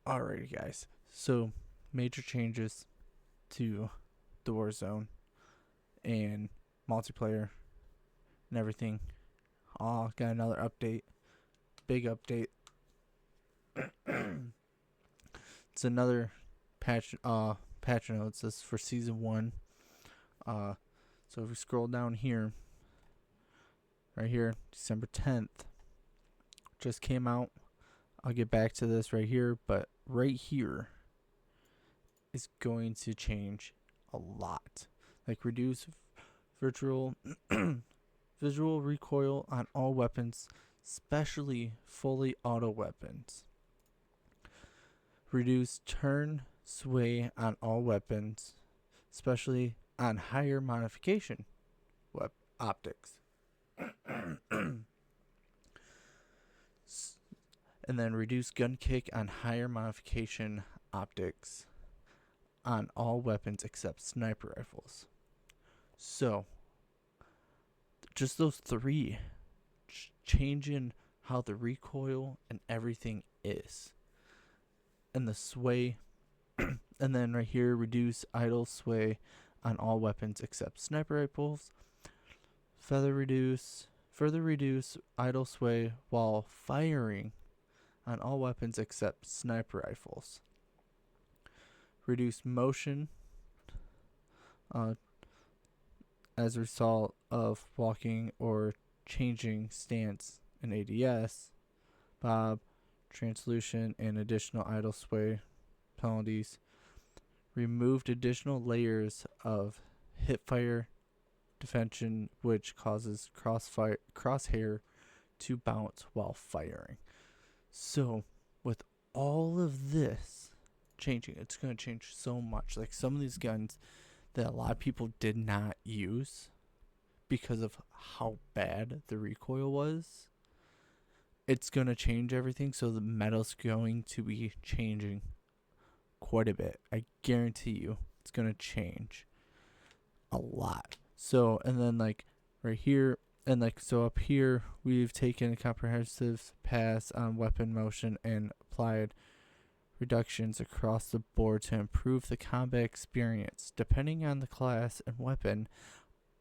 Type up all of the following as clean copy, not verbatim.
Alrighty, guys. So, major changes to the Warzone and multiplayer and everything. Got another update. Big update. It's another patch notes. This is for season 1. So if we scroll down here, right here, December 10th, just came out. I'll get back to this right here, but right here is going to change a lot. Like reduce virtual visual recoil on all weapons, especially fully auto weapons. Reduce turn sway on all weapons, especially on higher modification optics. And then reduce gun kick on higher modification optics on all weapons except sniper rifles. So, just those three changing how the recoil and everything is. And the sway, and then right here, reduce idle sway on all weapons except sniper rifles. Further reduce idle sway while firing on all weapons except sniper rifles. Reduce motion as a result of walking or changing stance in ADS, bob, translution, and additional idle sway penalties. Removed additional layers of hipfire defension, which causes crosshair to bounce while firing. So, with all of this changing, it's going to change so much. Like some of these guns that a lot of people did not use because of how bad the recoil was, it's going to change everything. So the meta's going to be changing quite a bit. I guarantee you it's going to change a lot. So, and then like right here, and like so up here, we've taken a comprehensive pass on weapon motion and applied reductions across the board to improve the combat experience. Depending on the class and weapon,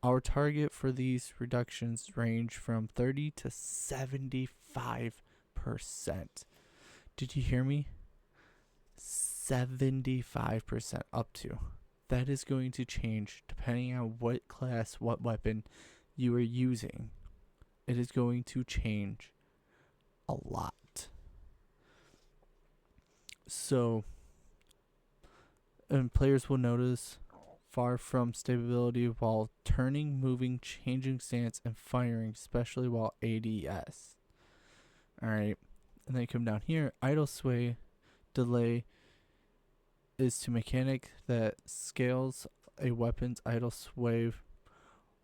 our target for these reductions range from 30 to 75%. Did you hear me? 75% up to. That is going to change depending on what class, what weapon you are using. It is going to change a lot. So, and players will notice far from stability while turning, moving, changing stance, and firing, especially while ADS. Alright, and then you come down here. Idle sway delay is to mechanic that scales a weapon's idle sway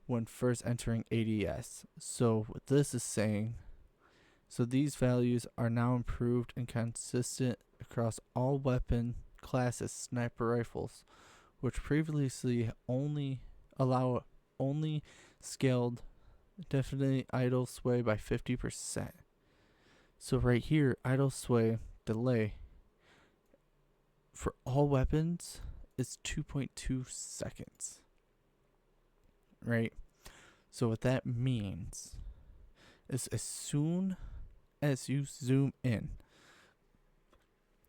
when first entering ADS. So what this is saying, so these values are now improved and consistent across all weapon classes, sniper rifles, which previously only scaled definitely idle sway by 50%. So right here, idle sway delay for all weapons is 2.2 seconds. Right? So what that means is as soon as you zoom in,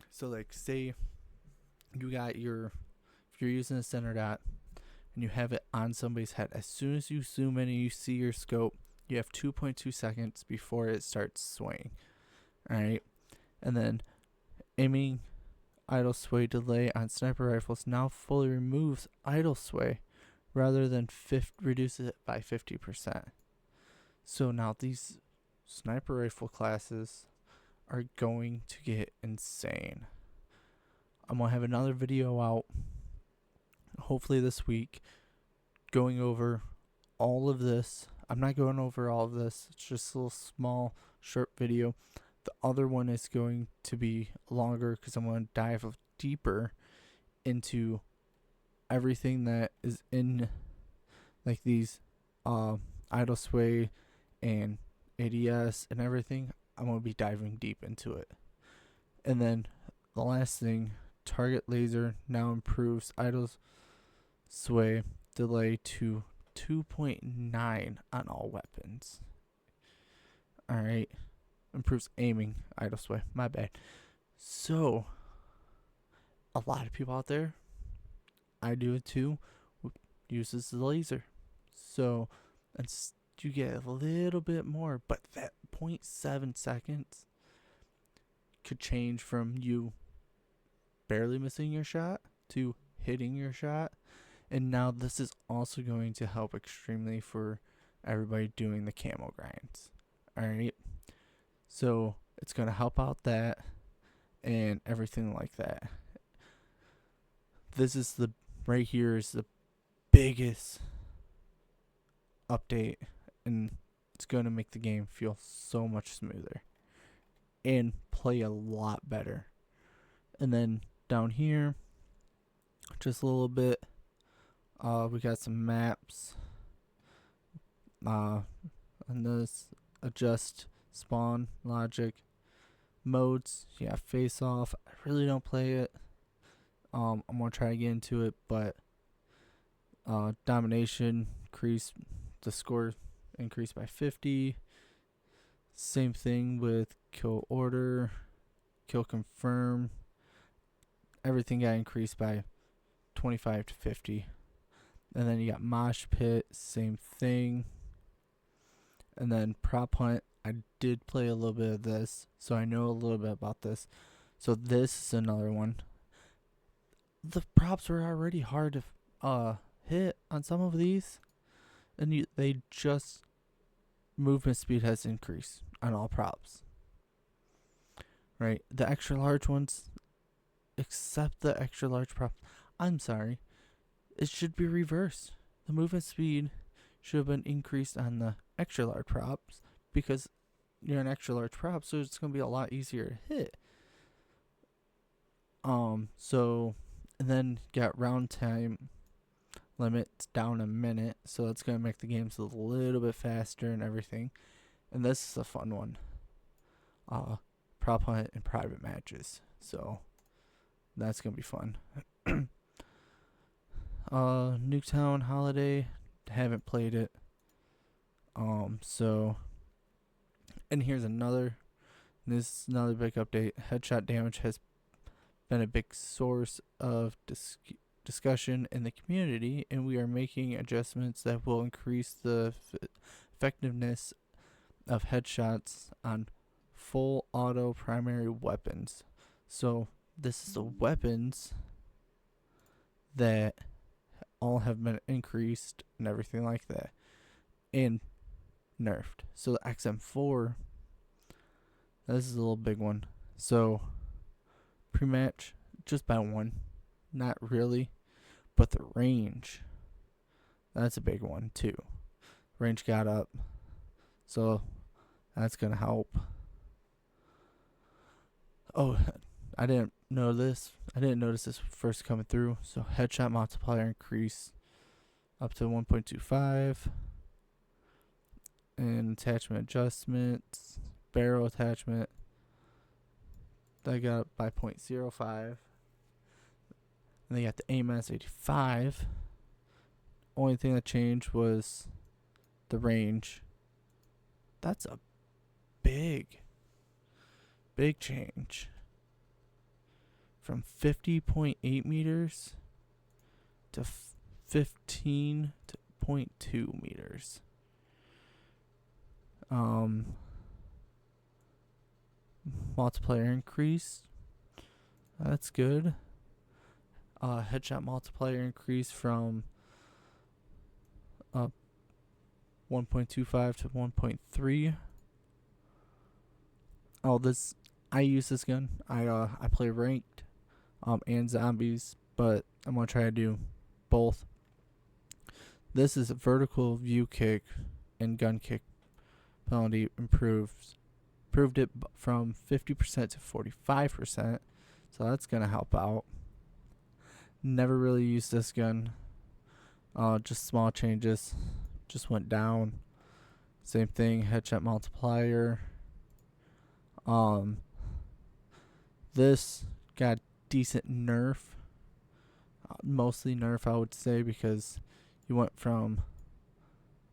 so like say you got if you're using a center dot and you have it on somebody's head, as soon as you zoom in and you see your scope, you have 2.2 seconds before it starts swaying. Alright? And then aiming idle sway delay on sniper rifles now fully removes idle sway rather than reduces it by 50%. So now these sniper rifle classes are going to get insane. I'm going to have another video out hopefully this week going over all of this. I'm not going over all of this. It's just a little small short video. The other one is going to be longer because I'm going to dive deeper into everything that is in like these idle sway and ADS and everything. I'm going to be diving deep into it. And then the last thing, target laser now improves idle sway delay to 2.9 on all weapons. Alright. Improves aiming idle sway. My bad. So, a lot of people out there, I do it too, uses the laser. So, you get a little bit more, but that 0.7 seconds could change from you barely missing your shot to hitting your shot. And now this is also going to help extremely for everybody doing the camo grinds. Alright? So it's going to help out that and everything like that. This is right here is the biggest update, and it's going to make the game feel so much smoother and play a lot better. And then down here, just a little bit, we got some maps. And this adjust spawn logic modes. Yeah, face off. I really don't play it. I'm gonna try to get into it, but domination increase the score increased by 50. Same thing with kill order, kill confirm. Everything got increased by 25 to 50. And then you got mosh pit, same thing. And then prop hunt, I did play a little bit of this, so I know a little bit about this. So this is another one. The props were already hard to hit on some of these, and they just movement speed has increased on all props. Right, the extra large ones, except the extra large prop. I'm sorry, it should be reversed. The movement speed should have been increased on the extra large props because you're an extra large prop, so it's gonna be a lot easier to hit. So and then got round time limits down a minute, so that's gonna make the games a little bit faster and everything. And this is a fun one. Prop hunt and private matches. So that's gonna be fun. Nuketown Holiday, haven't played it. So and here's another. This is another big update. Headshot damage has been a big source of discussion in the community, and we are making adjustments that will increase the effectiveness of headshots on full auto primary weapons. So this is the weapons that all have been increased and everything like that, and nerfed. So the XM4, this is a little big one. So pre-match just by 1, not really, but the range, that's a big one too. Range got up, so that's gonna help. Oh, I didn't notice this first coming through. So headshot multiplier increase up to 1.25, and attachment adjustments, barrel attachment, that got up by 0.05. And they got the AMS 85. Only thing that changed was the range. That's a big change. From 50.8 meters to 15.2 meters. Multiplier increase. That's good. Headshot multiplier increase from 1.25 to 1.3. Oh, I use this gun. I play ranked and zombies, but I'm gonna try to do both. This is a vertical view kick and gun kick penalty improved it from 50% to 45%, so that's gonna help out. Never really used this gun. Just small changes. Just went down. Same thing, headshot multiplier. This got decent nerf, mostly nerf I would say, because you went from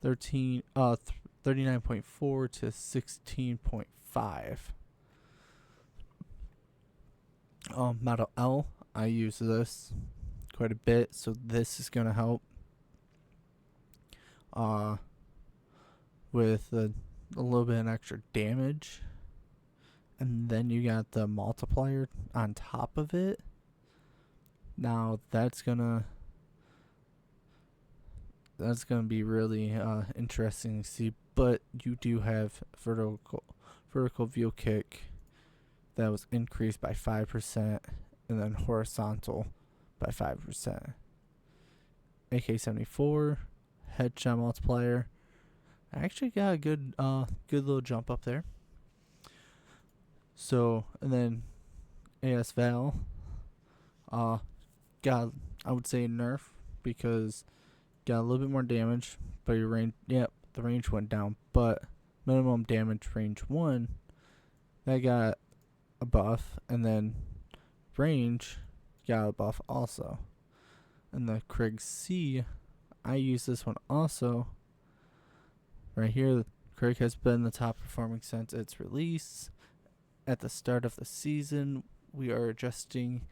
39.4 to 16.5. Model L, I use this quite a bit, so this is gonna help. With a little bit of extra damage, and then you got the multiplier on top of it. Now that's gonna be really interesting to see. But you do have vertical view kick that was increased by 5%, and then horizontal by 5%. AK-74 headshot multiplier. I actually got a good little jump up there. So, and then AS Val got, I would say, nerf, because got a little bit more damage, but your range, the range went down, but minimum damage range 1, that got a buff, and then range got a buff also. And the Krig C, I use this one also. Right here, the Krig has been the top performing since its release. At the start of the season, we are adjusting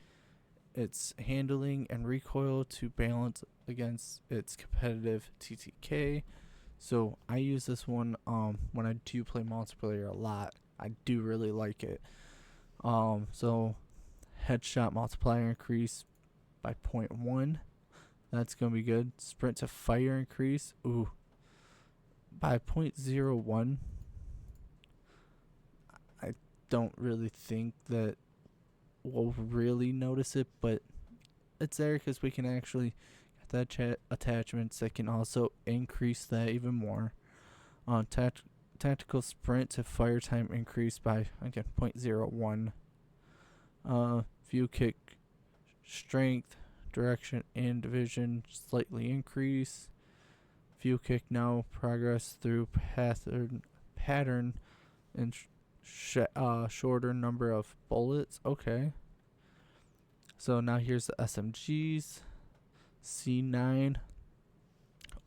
its handling and recoil to balance against its competitive TTK. So I use this one when I do play multiplayer a lot. I do really like it. So headshot multiplier increase by 0.1. That's going to be good. Sprint to fire increase. Ooh. By 0.01. I don't really think that we'll really notice it, but it's there because we can actually get that attachments that can also increase that even more. Tactical sprint to fire time increased by, again, 0.01. View kick strength, direction, and division slightly increase. View kick now progress through pattern and shorter number of bullets. Okay. So now here's the SMGs. C9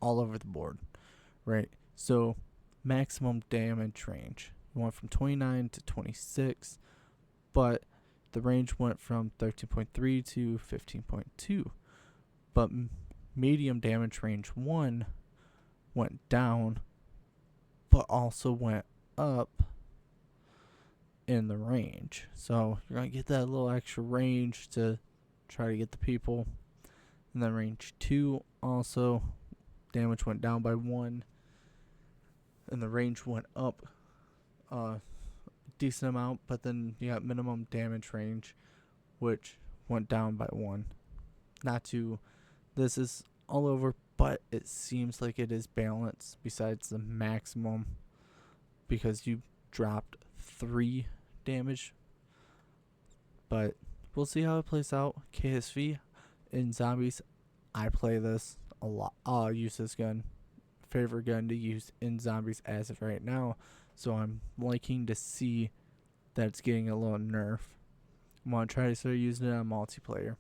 all over the board. Right. So maximum damage range went from 29 to 26, but the range went from 13.3 to 15.2. But medium damage range 1 went down, but also went up in the range. So you're going to get that little extra range to try to get the people. And then range 2 also, damage went down by 1, and the range went up a decent amount, but then you got minimum damage range, which went down by 1. This is all over, but it seems like it is balanced besides the maximum, because you dropped 3 damage. But we'll see how it plays out. KSV in zombies, I play this a lot. I'll use this gun. Favorite gun to use in zombies as of right now. So I'm liking to see that it's getting a little nerf. I'm going to try to start using it on multiplayer.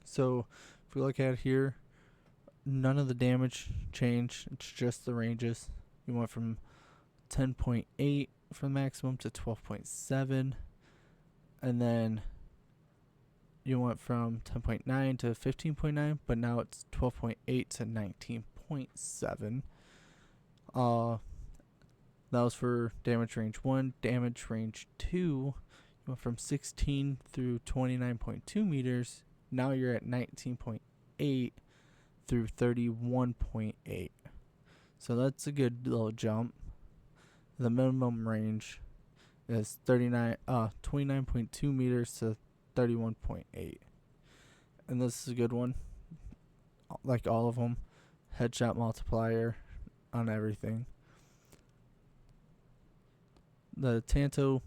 So if we look at it here, none of the damage changed. It's just the ranges. You went from 10.8 for the maximum to 12.7. And then you went from 10.9 to 15.9, but now it's 12.8 to 19.7. That was for damage range 1. Damage range 2, you went from 16 through 29.2 meters. Now you're at 19.8 through 31.8. So that's a good little jump. The minimum range is 29.2 meters to 31.8. And this is a good one. Like all of them, headshot multiplier on everything. The Tanto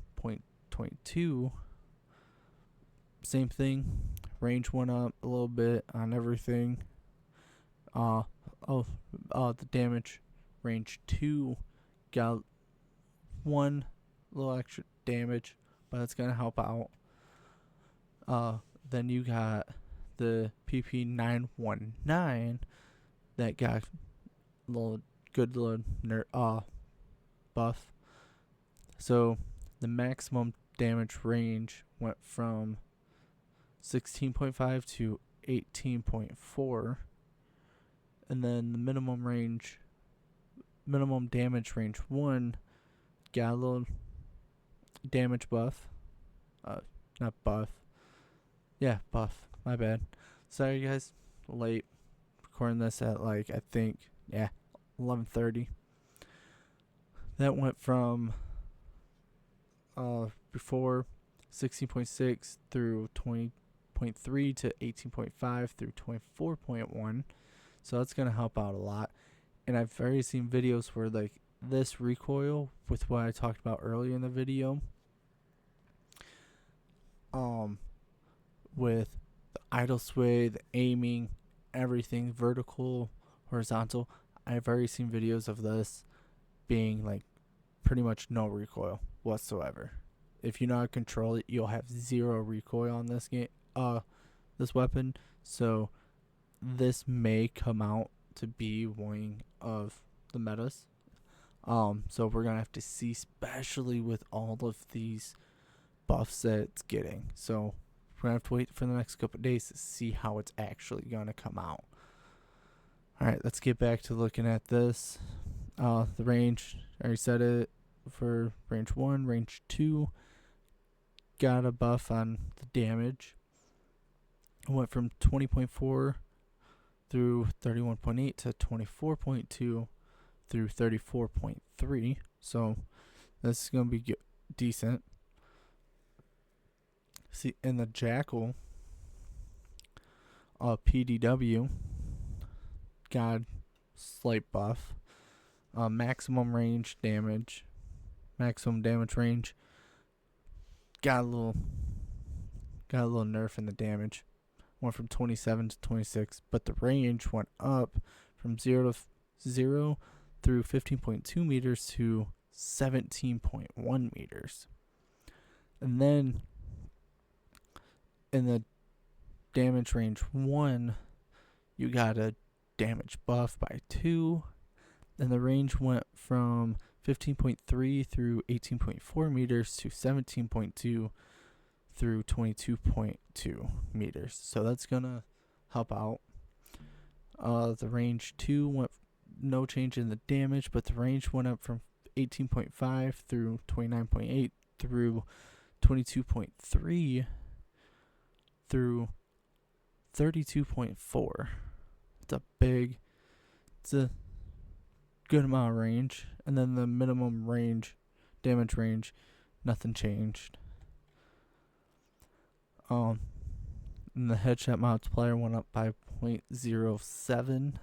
.22, same thing. Range went up a little bit on everything. The damage range 2 got 1 little extra damage, but it's gonna help out. Then you got the PP919 that got good little buff. So the maximum damage range went from 16.5 to 18.4, and then the minimum damage range 1 got a little damage buff. Not buff. Yeah, buff. My bad. Sorry guys, late recording this at I think 11:30. That went from before 16.6 through 20.3 to 18.5 through 24.1. So that's gonna help out a lot. And I've already seen videos where this recoil with what I talked about earlier in the video, with the idle sway, the aiming, everything, vertical, horizontal. I've already seen videos of this being pretty much no recoil whatsoever. If you know how to control it, you'll have zero recoil on this this weapon. So this may come out to be one of the metas. So we're gonna have to see, especially with all of these buffs that it's getting. So we're gonna have to wait for the next couple of days to see how it's actually gonna come out. Alright, let's get back to looking at this. The range, I already said it for range 1. Range 2 got a buff on the damage. It went from 20.4 through 31.8 to 24.2 through 34.3. So this is going to be decent. See, in the Jackal, PDW got slight buff. Maximum damage range got a little nerf in the damage. Went from 27 to 26, but the range went up from 0 through 15.2 meters to 17.1 meters. And then in the damage range 1, you got a damage buff by 2. And the range went from 15.3 through 18.4 meters to 17.2 through 22.2 meters. So that's going to help out. The range 2 went no change in the damage, but the range went up from 18.5 through 29.8 through 22.3 through 32.4. It's a good amount of range. And then the minimum damage range, nothing changed. And the headshot multiplier went up by 0.07.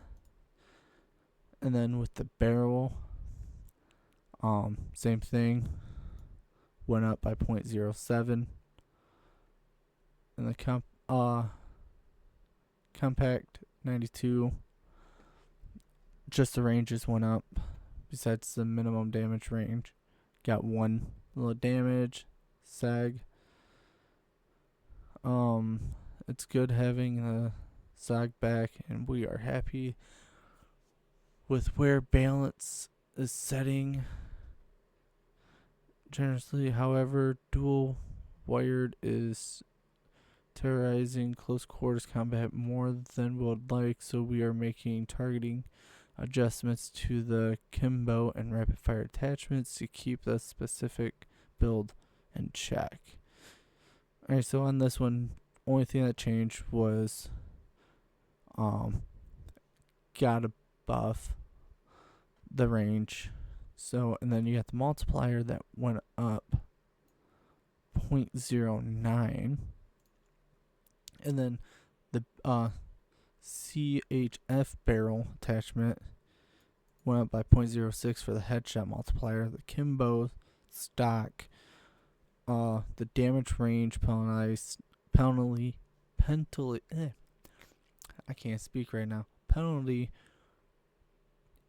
And then with the barrel, same thing, went up by 0.07. And the compact 92, just the ranges went up. Besides the minimum damage range, got 1 little damage, sag. It's good having the sag back, and we are happy with where balance is setting generously. However, dual wired is terrorizing close quarters combat more than we would like, so we are making targeting adjustments to the Kimbo and rapid fire attachments to keep the specific build in check. Alright, so on this one, only thing that changed was got a buff the range. So, and then you got the multiplier that went up 0.09. And then the CHF barrel attachment went up by 0.06 for the headshot multiplier. The Kimbo stock, the damage range penalty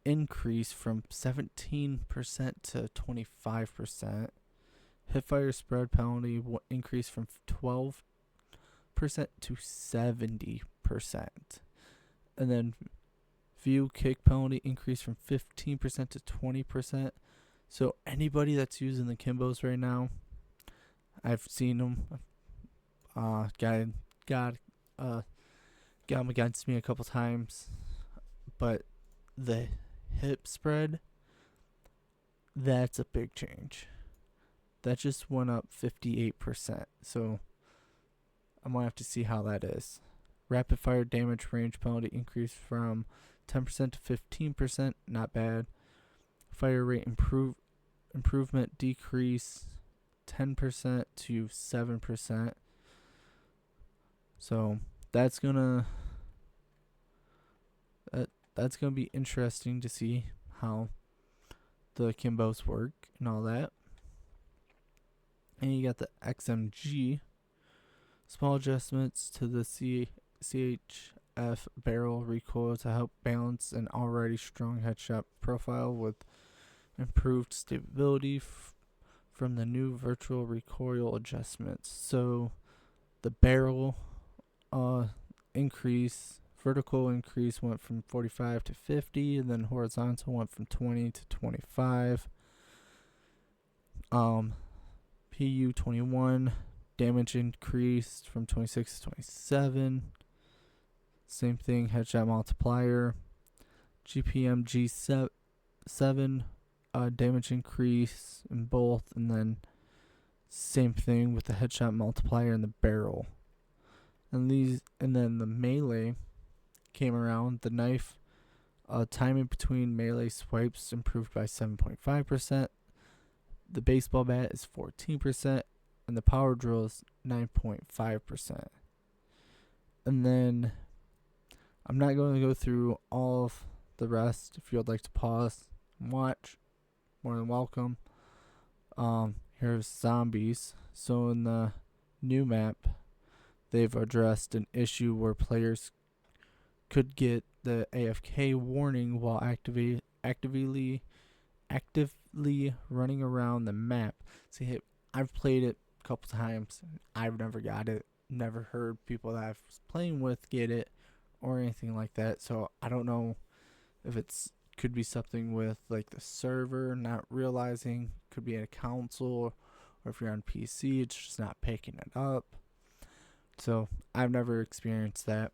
increase from 17% to 25%. Hipfire spread penalty increased from 12 to 70%. And then view kick penalty increased from 15% to 20%. So anybody that's using the Kimbos right now, I've seen them. Got them against me a couple times, but the hip spread, that's a big change. That just went up 58%. So I'm gonna have to see how that is. Rapid fire damage range penalty increased from 10% to 15%. Not bad. Fire rate improvement decrease 10% to 7%. So that's gonna be interesting to see how the Kimbos work and all that. And you got the XMG, small adjustments to the CHF barrel recoil to help balance an already strong headshot profile with improved stability from the new virtual recoil adjustments. So the barrel vertical increase went from 45 to 50, and then horizontal went from 20 to 25. PU 21 damage increased from 26 to 27. Same thing, headshot multiplier. GPM G7 damage increase in both, and then same thing with the headshot multiplier and the barrel. And then the melee came around. The knife timing between melee swipes improved by 7.5%. The baseball bat is 14%, and the power drill is 9.5%. And then I'm not going to go through all of the rest. If you would like to pause and watch, more than welcome. Here's zombies. So in the new map, they've addressed an issue where players could get the AFK warning while actively running around the map. See, I've played it a couple times. I've never got it. Never heard people that I was playing with get it or anything like that. So I don't know if it's could be something with like the server not realizing, could be a console, or if you're on PC, it's just not picking it up. So I've never experienced that.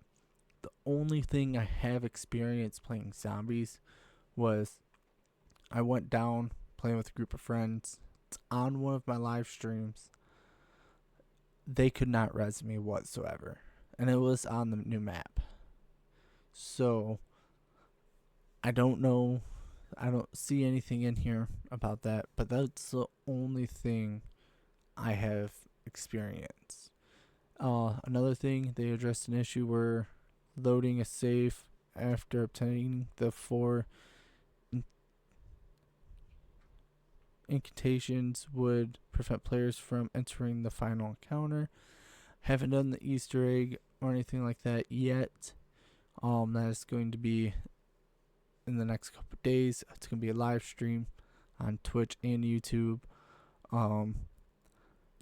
The only thing I have experienced playing zombies was I went down playing with a group of friends. It's on one of my live streams. They could not res me whatsoever, and it was on the new map. So I don't know. I don't see anything in here about that, but that's the only thing I have experienced. Another thing, they addressed an issue where loading a save after obtaining the 4 incantations would prevent players from entering the final encounter. Haven't done the Easter egg or anything like that yet. That is going to be in the next couple of days. It's going to be a live stream on Twitch and YouTube.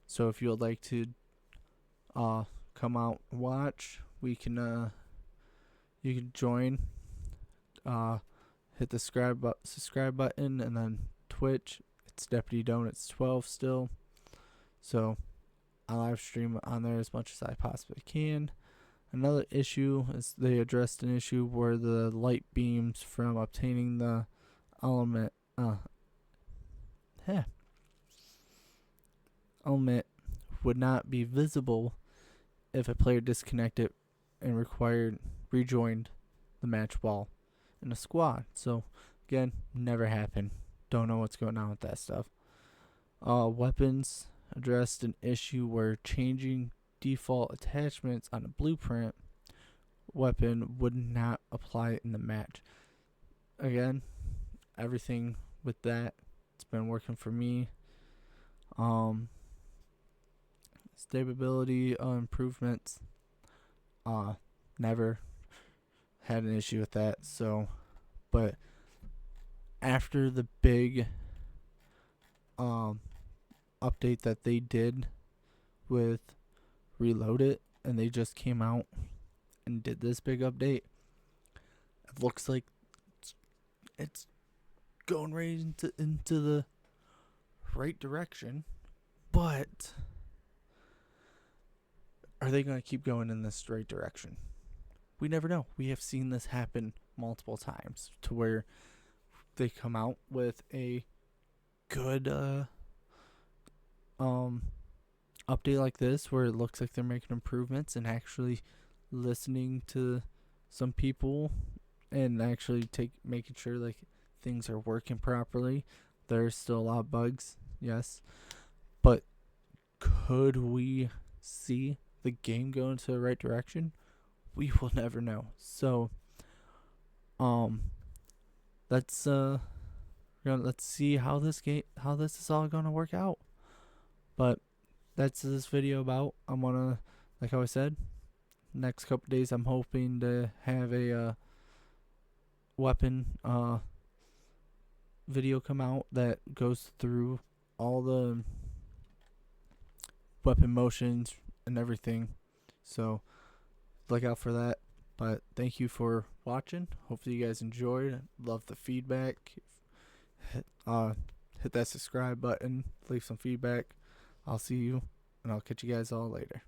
So if you would like to come out and watch, we can you can join. Hit the subscribe button, and then Twitch. It's Deputy Donuts 12 still. So I live stream on there as much as I possibly can. Another issue is they addressed an issue where the light beams from obtaining the element would not be visible if a player disconnected and rejoined the match while in a squad. So again, never happened. Don't know what's going on with that stuff. Weapons addressed an issue where changing default attachments on a blueprint weapon would not apply in the match. Again, everything with that, it's been working for me. Stability improvements, never had an issue with that. So, but after the big update that they did with Reload It, and they just came out and did this big update. It looks like it's going right into the right direction, but are they going to keep going in this right direction? We never know. We have seen this happen multiple times to where they come out with a good update like this where it looks like they're making improvements and actually listening to some people and actually making sure like things are working properly. There's still a lot of bugs, yes, but could we see the game go into the right direction? We will never know. So let's see how this is all gonna work out. But that's this video about. I'm gonna, like I said, next couple days I'm hoping to have a weapon video come out that goes through all the weapon motions and everything. So look out for that. But thank you for watching. Hopefully you guys enjoyed. Love the feedback. Hit that subscribe button. Leave some feedback. I'll see you, and I'll catch you guys all later.